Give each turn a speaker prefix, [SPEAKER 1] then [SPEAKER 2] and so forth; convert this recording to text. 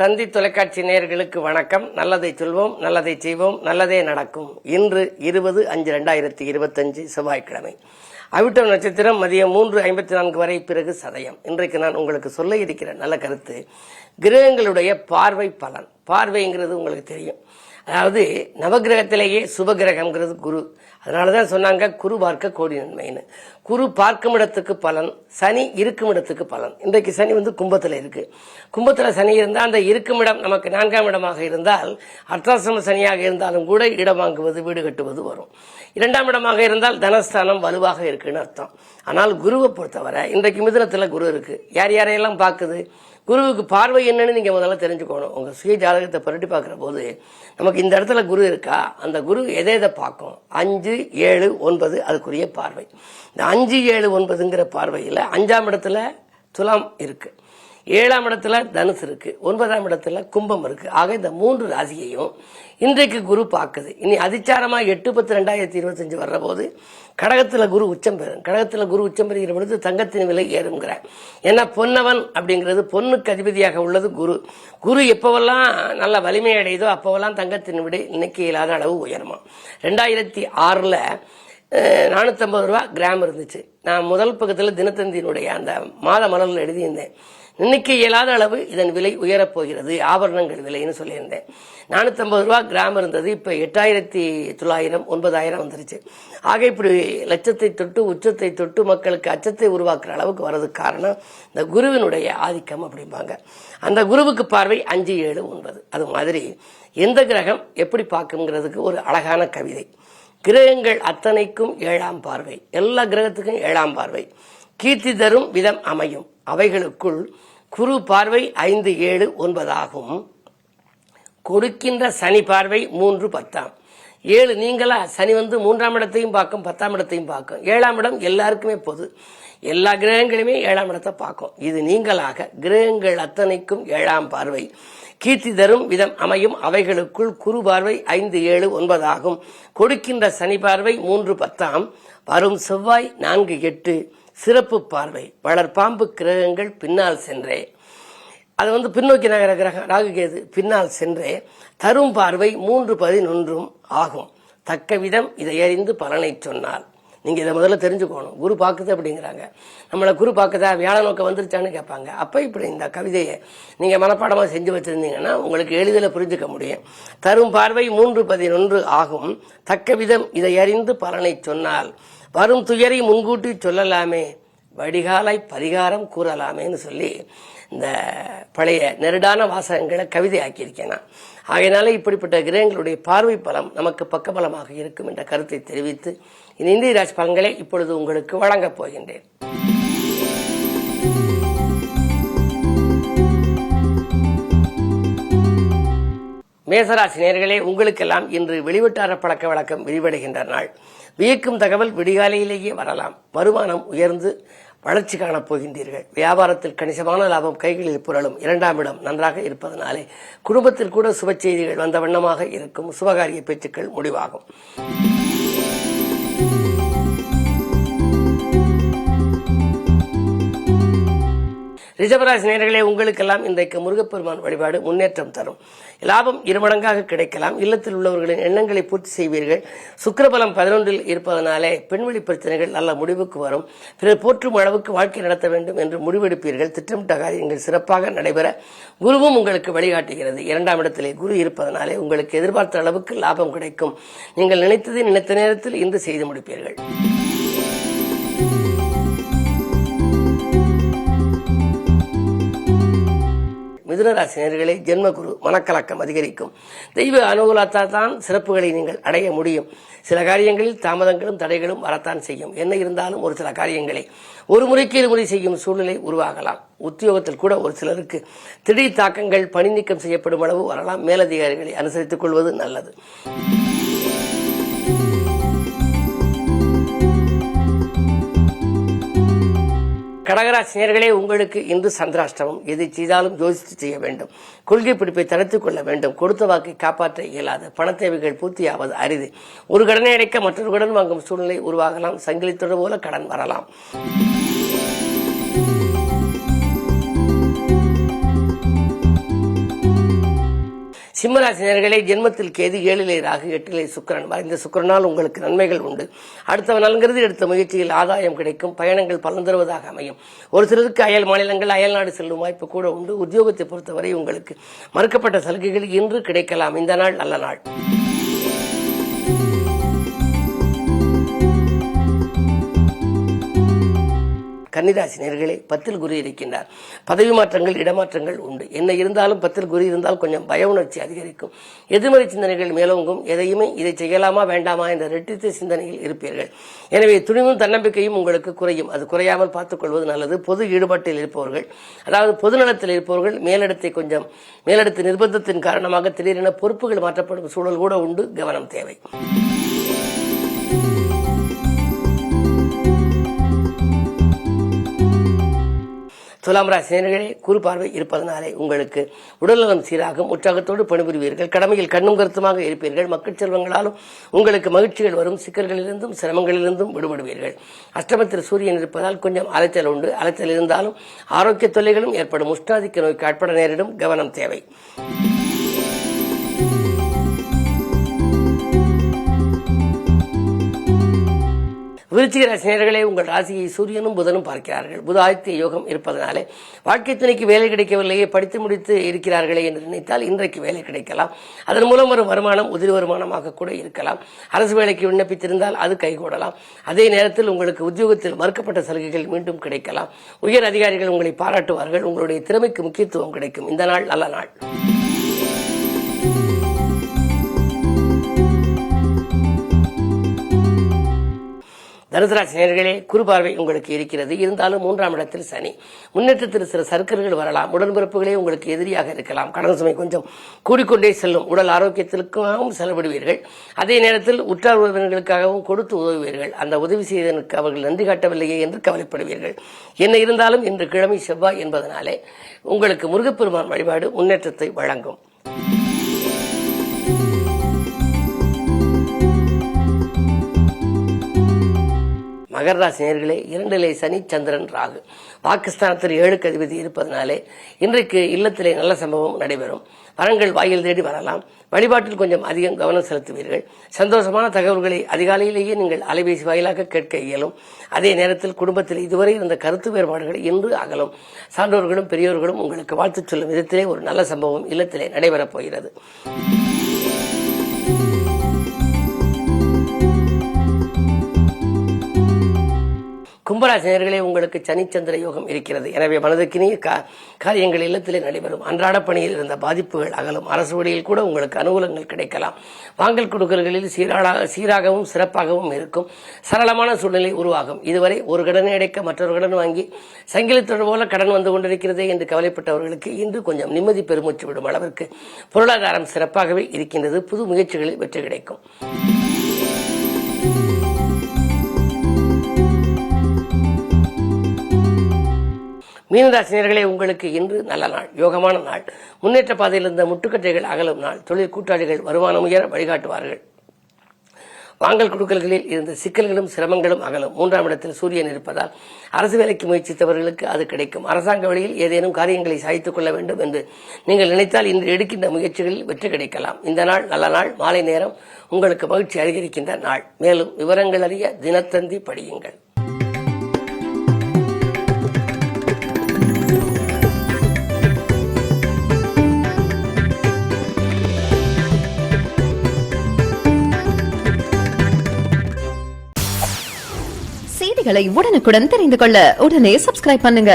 [SPEAKER 1] தந்தி தொலைக்காட்சி நேயர்களுக்கு வணக்கம். நல்லதை சொல்வோம், நல்லதை செய்வோம், நல்லதே நடக்கும். இன்று 20/5/2025 செவ்வாய்க்கிழமை. அவிட்டம் நட்சத்திரம் மதியம் 3:54 வரை, பிறகு சதயம். இன்றைக்கு நான் உங்களுக்கு சொல்ல இருக்கிற நல்ல கருத்து கிரகங்களுடைய பார்வை பலன். பார்வைங்கிறது உங்களுக்கு தெரியும், அதாவது நவகிரகத்திலேயே சுபகிரகம்ங்கிறது குரு. அதனாலதான் சொன்னாங்க குரு பார்க்க கோடி நன்மைன்னு. குரு பார்க்கும் இடத்துக்கு பலன், சனி இருக்கும் இடத்துக்கு பலன். இன்றைக்கு சனி கும்பத்துல இருக்கு. கும்பத்துல சனி இருந்தால் அந்த இருக்கும் இடம் நமக்கு 4ஆம் இடமாக இருந்தால், அர்த்தாசிரம சனியாக இருந்தாலும் கூட இடம் வாங்குவது, வீடு கட்டுவது வரும். 2ஆம் இடமாக இருந்தால் தனஸ்தானம் வலுவாக இருக்குன்னு அர்த்தம். ஆனால் குருவை பொறுத்தவரை இன்றைக்கு மிதுனத்துல குரு இருக்கு. யார் யாரையெல்லாம் பார்க்குது? குருவுக்கு பார்வை என்னன்னு நீங்க முதல்ல தெரிஞ்சுக்கணும். உங்க சுய ஜாதகத்தை புரட்டி பார்க்கிற போது நமக்கு இந்த இடத்துல குரு இருக்கா, அந்த குரு எதை பார்க்கும்? 5, 7, 9 அதுக்குரிய பார்வை. இந்த 5, 7, 9ங்கிற பார்வையில் 5ஆம் இடத்துல துலாம் இருக்கு, 7ஆம் இடத்துல தனுசு இருக்கு, 9ஆம் இடத்துல கும்பம் இருக்கு. ஆக இந்த 3 ராசியையும் இன்றைக்கு குரு பார்க்குது. இனி அதிச்சாரமா 8/10/2025 வர்ற போது கடகத்துல குரு உச்சம் பெறும். கடகத்துல குரு உச்சம் பெறுகிற பொழுது தங்கத்தின் விலை ஏறுங்கிற. ஏன்னா பொன்னவன் அப்படிங்கிறது பொண்ணுக்கு அதிபதியாக உள்ளது குரு. குரு எப்பவெல்லாம் நல்ல வலிமை அடையுதோ அப்பவெல்லாம் தங்கத்தின் விலை இன்னைக்கு இல்லாத அளவு உயருமா. 2006ல் 450 ரூபா கிராம் இருந்துச்சு. நான் முதல் பக்கத்தில் தினத்தந்தியினுடைய அந்த மாத மலரில் எழுதியிருந்தேன். இன்னைக்கு இயலாத அளவு இதன் விலை உயரப்போகிறது, ஆபரணங்கள் விலைன்னு சொல்லியிருந்தேன். 450 ரூபா கிராம் இருந்தது, இப்ப 8,900 9,000 வந்துருச்சு. ஆக இப்படி லட்சத்தை தொட்டு உச்சத்தை தொட்டு மக்களுக்கு அச்சத்தை உருவாக்குற அளவுக்கு வர்றதுக்கு காரணம் இந்த குருவினுடைய ஆதிக்கம் அப்படிம்பாங்க. அந்த குருவுக்கு பார்வை 5, 7, 9. அது மாதிரி எந்த கிரகம் எப்படி பார்க்குங்கிறதுக்கு ஒரு அழகான கவிதை. கிரகங்கள் அத்தனைக்கும் 7ஆம் பார்வை, எல்லா கிரகத்துக்கும் 7ஆம் பார்வை. கீர்த்தி தரும் விதம் அமையும், அவைகளுக்குள் குரு பார்வை 5, 7, 9 ஆகும். கொடுக்கின்ற சனி பார்வை 3, 10. 7 நீங்களா? சனி 3ஆம் இடத்தையும் பார்க்கும், 10ஆம் இடத்தையும் பார்க்கும். 7ஆம் இடம் எல்லாருக்குமே பொது, எல்லா கிரகங்களுமே 7ஆம் இடத்தை பார்க்கும். இது நீங்களாக கிரகங்கள் அத்தனைக்கும் 7ஆம் பார்வை. கீர்த்தி தரும் விதம் அமையும், அவைகளுக்குள் குரு பார்வை 5, 7, 9 ஆகும். கொடுக்கின்ற சனி பார்வை 3, 10. வரும் செவ்வாய் 4, 8 சிறப்பு பார்வை. வளர்பாம்பு கிரகங்கள் பின்னால் சென்றே, அது பின்னோக்கி நகர கிரகம் ராகுகேது பின்னால் சென்றே தரும் பார்வை 3, 11 ஆகும். தக்க விதம் இதை அறிந்து பலனை சொன்னால். நீங்க இதை முதல்ல தெரிஞ்சுக்கணும். குரு பார்க்குது அப்படிங்கிறாங்க, நம்மளை குரு பார்க்குதா, வியாழ நோக்கம் வந்துருச்சான்னு கேட்பாங்க. அப்ப இப்படி இந்த கவிதையை நீங்க மனப்பாடமா செஞ்சு வச்சிருந்தீங்கன்னா உங்களுக்கு எளிதில் புரிஞ்சுக்க முடியும். தரும் பார்வை 3, 11 ஆகும். தக்க விதம் இதை அறிந்து பலனை சொன்னால் வரும் துயரை முன்கூட்டி சொல்லலாமே, வடிகாலை பரிகாரம் கூறலாமேன்னு சொல்லி இந்த பழைய நெருடான வாசகங்களை கவிதை ஆக்கியிருக்கேன் நான். ஆகையினால இப்படிப்பட்ட கிரகங்களுடைய பார்வை பலம் நமக்கு பக்கபலமாக இருக்கும் என்ற கருத்தை தெரிவித்து இந்த இந்திய ராசி பலன்களை இப்பொழுது உங்களுக்கு வழங்கப் போகின்றேன். மேசராசி நேயர்களே, உங்களுக்கெல்லாம் இன்று வெளிவட்டார பழக்க வழக்கம் விரிவடைகின்ற நாள். வியக்கும் தகவல் விடிகாலையிலேயே வரலாம். வருமானம் உயர்ந்து வளர்ச்சி காணப் போகின்றீர்கள். வியாபாரத்தில் கணிசமான லாபம் கைகளில் புரளும். 2ஆம் இடம் நன்றாக இருப்பதனாலே குடும்பத்தில் கூட சுப செய்திகள் வந்த வண்ணமாக இருக்கும். சுபகாரிய பேச்சுக்கள் முடிவாகும். ரிஷபராசி நேயர்களே, உங்களுக்கெல்லாம் இன்றைக்கு முருகப்பெருமான் வழிபாடு முன்னேற்றம் தரும். லாபம் 2 மடங்காக கிடைக்கலாம். இல்லத்தில் உள்ளவர்களின் எண்ணங்களை பூர்த்தி செய்வீர்கள். சுக்கிரபலம் 11ல் இருப்பதனாலே பெண்வெளி பிரச்சனைகள் நல்ல முடிவுக்கு வரும். பிறர் போற்றும் அளவுக்கு வாழ்க்கை நடத்த வேண்டும் என்று முடிவெடுப்பீர்கள். திட்டமிட்ட காரியங்கள் சிறப்பாக நடைபெற குருவும் உங்களுக்கு வழிகாட்டுகிறது. 2ஆம் இடத்திலே குரு இருப்பதனாலே உங்களுக்கு எதிர்பார்த்த அளவுக்கு லாபம் கிடைக்கும். நீங்கள் நினைத்ததை நினைத்த நேரத்தில் இன்று செய்து முடிப்பீர்கள். மிதுனராசினியர்களே, ஜென்மகுரு மனக்கலக்கம் அதிகரிக்கும். தெய்வ அனுகூலத்தால் தான் சிறப்புகளை நீங்கள் அடைய முடியும். சில காரியங்களில் தாமதங்களும் தடைகளும் வரத்தான் செய்யும். என்ன இருந்தாலும் ஒரு சில காரியங்களை ஒரு முறைக்கு 2 முறை செய்யும் சூழ்நிலை உருவாகலாம். உத்தியோகத்தில் கூட ஒரு சிலருக்கு திடீர் தாக்கங்கள், பணி நீக்கம் செய்யப்படும் அளவு வரலாம். மேலதிகாரிகளை அனுசரித்துக் கொள்வது நல்லது. கடகராசினியர்களே, உங்களுக்கு இன்று சந்திராஷ்டமம். எதை செய்தாலும் யோசித்து செய்ய வேண்டும். கொள்கை பிடிப்பை தடுத்துக் கொள்ள வேண்டும். கொடுத்த வாக்கை காப்பாற்ற இயலாது. பண தேவைகள் பூர்த்தியாவது அரிது. ஒரு கடனை அடைக்க மற்றொரு கடன் வாங்கும் சூழ்நிலை உருவாகலாம். சங்கிலித்தொடர் போல கடன் வரலாம். சிம்மராசினியர்களே, ஜென்மத்தில் கேது, 7லே ராகு, 8லே சுக்கிரன். இந்த சுக்கிரனால் உங்களுக்கு நன்மைகள் உண்டு. அடுத்தவன் நல்கிறது எடுத்த முயற்சியில் ஆதாயம் கிடைக்கும். பயணங்கள் பலன் தருவதாக அமையும். ஒரு சிலருக்கு அயல் மாநிலங்கள், அயல் நாடு செல்லும் வாய்ப்பு கூட உண்டு. உத்தியோகத்தை பொறுத்தவரை உங்களுக்கு மறுக்கப்பட்ட சலுகைகள் இன்று கிடைக்கலாம். இந்த நாள் நல்ல நாள். கன்னிராசினியர்களே, 10ல் குரு இருக்கின்றார். பதவி மாற்றங்கள், இடமாற்றங்கள் உண்டு. என்ன இருந்தாலும் 10ல் குரு இருந்தால் கொஞ்சம் பய உணர்ச்சி அதிகரிக்கும். எதிர்மறை சிந்தனைகள் மேலோங்கும். எதையுமே இதை செய்யலாமா வேண்டாமா என்ற ரெட்டித்த சிந்தனையில் இருப்பீர்கள். எனவே துணிவும் தன்னம்பிக்கையும் உங்களுக்கு குறையும். அது குறையாமல் பார்த்துக் கொள்வது நல்லது. பொது ஈடுபாட்டில் இருப்பவர்கள், அதாவது பொதுநலத்தில் இருப்பவர்கள், மேலிடத்து நிர்பந்தத்தின் காரணமாக திடீரென பொறுப்புகள் மாற்றப்படும் சூழல் கூட உண்டு. கவனம் தேவை. துலாம் ராசினியர்களே, குரு பார்வை இருப்பதனாலே உங்களுக்கு உடல்நலம் சீராகும். உற்சாகத்தோடு பணிபுரிவீர்கள். கடமையில் கண்ணும் கருத்துமாக இருப்பீர்கள். மக்கள் செல்வங்களாலும் உங்களுக்கு மகிழ்ச்சிகள் வரும். சிக்கல்களிலிருந்தும் சிரமங்களிலிருந்தும் விடுபடுவீர்கள். அஷ்டமத்தில் சூரியன் இருப்பதால் கொஞ்சம் அலைச்சல் உண்டு. அலைச்சல் இருந்தாலும் ஆரோக்கிய தொல்லைகளும் ஏற்படும். உஷ்ணாதிக்க நோய்க்கு ஆட்பட நேரிடும். கவனம் தேவை. விருச்சிக ராசினியர்களே, உங்கள் ராசியை சூரியனும் புதனும் பார்க்கிறார்கள். புத ஆதித்ய யோகம் இருப்பதனாலே வாழ்க்கை துணைக்கு வேலை கிடைக்கவில்லையே, படித்து முடித்து இருக்கிறார்களே என்று நினைத்தால் இன்றைக்கு வேலை கிடைக்கலாம். அதன் மூலம் வரும் வருமானம் உதிரி வருமானமாக கூட இருக்கலாம். அரசு வேலைக்கு விண்ணப்பித்திருந்தால் அது கைகூடலாம். அதே நேரத்தில் உங்களுக்கு உத்தியோகத்தில் மறுக்கப்பட்ட சலுகைகள் மீண்டும் கிடைக்கலாம். உயர் அதிகாரிகள் உங்களை பாராட்டுவார்கள். உங்களுடைய திறமைக்கு முக்கியத்துவம் கிடைக்கும். இந்த நாள் நல்ல நாள். தனுசராசி நேயர்களே, குரு பார்வை உங்களுக்கு இருக்கிறது. இருந்தாலும் 3ஆம் இடத்தில் சனி. முன்னேற்றத்தில் சில சர்க்கல்கள் வரலாம். உடன்பிறப்புகளே உங்களுக்கு எதிரியாக இருக்கலாம். கடன் சுமை கொஞ்சம் கூடிக்கொண்டே செல்லும். உடல் ஆரோக்கியத்திற்காகவும் செலவிடுவீர்கள். அதே நேரத்தில் உற்றார் உறவினர்களுக்காகவும் கொடுத்து உதவுவீர்கள். அந்த உதவி செய்ததற்கு அவர்கள் நன்றி காட்டவில்லையே என்று கவலைப்படுவீர்கள். என்ன இருந்தாலும் இன்று கிழமை செவ்வாய் என்பதனாலே உங்களுக்கு முருகப்பெருமான் வழிபாடு முன்னேற்றத்தை வழங்கும். மகர ராசி நேயர்களே, 2லே சனி, சந்திரன், ராகு. பாகிஸ்தானத்தில் 7க்கு அதிபதி இருப்பதனாலே இன்றைக்கு இல்லத்திலே நல்ல சம்பவம் நடைபெறும். வரங்கள் வாயில் தேடி வரலாம். வழிபாட்டில் கொஞ்சம் அதிகம் கவனம் செலுத்துவீர்கள். சந்தோஷமான தகவல்களை அதிகாலையிலேயே நீங்கள் அலைபேசி வாயிலாக கேட்க இயலும். அதே நேரத்தில் குடும்பத்தில் இதுவரை இருந்த கருத்து வேறுபாடுகள் இன்று அகலும். சான்றோர்களும் பெரியோர்களும் உங்களுக்கு வாழ்த்து சொல்லும் விதத்திலே ஒரு நல்ல சம்பவம் இல்லத்திலே நடைபெறப் போகிறது. கும்பராசினியர்களே, உங்களுக்கு சனிச்சந்திர யோகம் இருக்கிறது. எனவே மனதுக்கினிய காரியங்கள் இல்லத்திலே நடைபெறும். அன்றாட பணியில் இருந்த பாதிப்புகள் அகலும். அரசு வழியில் கூட உங்களுக்கு அனுகூலங்கள் கிடைக்கலாம். வாங்கல் கொடுக்கல்களில் சீராகவும் சிறப்பாகவும் இருக்கும். சரளமான சூழ்நிலை உருவாகும். இதுவரை ஒரு கடனை அடைக்க மற்றொரு கடன் வாங்கி சங்கிலித்தொடர் போல கடன் வந்து கொண்டிருக்கிறதே என்று கவலைப்பட்டவர்களுக்கு இன்று கொஞ்சம் நிம்மதி பெருமூச்சு விடும் அளவிற்கு பொருளாதாரம் சிறப்பாகவே இருக்கின்றது. புது முயற்சிகளில் வெற்றி கிடைக்கும். மீனராசினியர்களே, உங்களுக்கு இன்று நல்ல நாள், யோகமான நாள். முன்னேற்ற பாதையில் இருந்த முட்டுக்கட்டைகள் அகலும் நாள். தொழில் கூட்டாளிகள் வருமானம் உயர வழிகாட்டுவார்கள். வாங்கல் கொடுக்கல்களில் இருந்த சிக்கல்களும் சிரமங்களும் அகலும். 3ஆம் இடத்தில் சூரியன் இருப்பதால் அரசு வேலைக்கு முயற்சித்தவர்களுக்கு அது கிடைக்கும். அரசாங்க வழியில் ஏதேனும் காரியங்களை சாதித்துக் கொள்ள வேண்டும் என்று நீங்கள் நினைத்தால் இன்று எடுக்கின்ற முயற்சிகளில் வெற்றி கிடைக்கலாம். இந்த நாள் நல்ல நாள். மாலை நேரம் உங்களுக்கு மகிழ்ச்சி அதிகரிக்கின்ற நாள். மேலும் விவரங்கள் அறிய தினத்தந்தி படியுங்கள்.
[SPEAKER 2] செய்திகளை உடனுக்குடன் தெரிந்து கொள்ள உடனே சப்ஸ்கிரைப் பண்ணுங்க.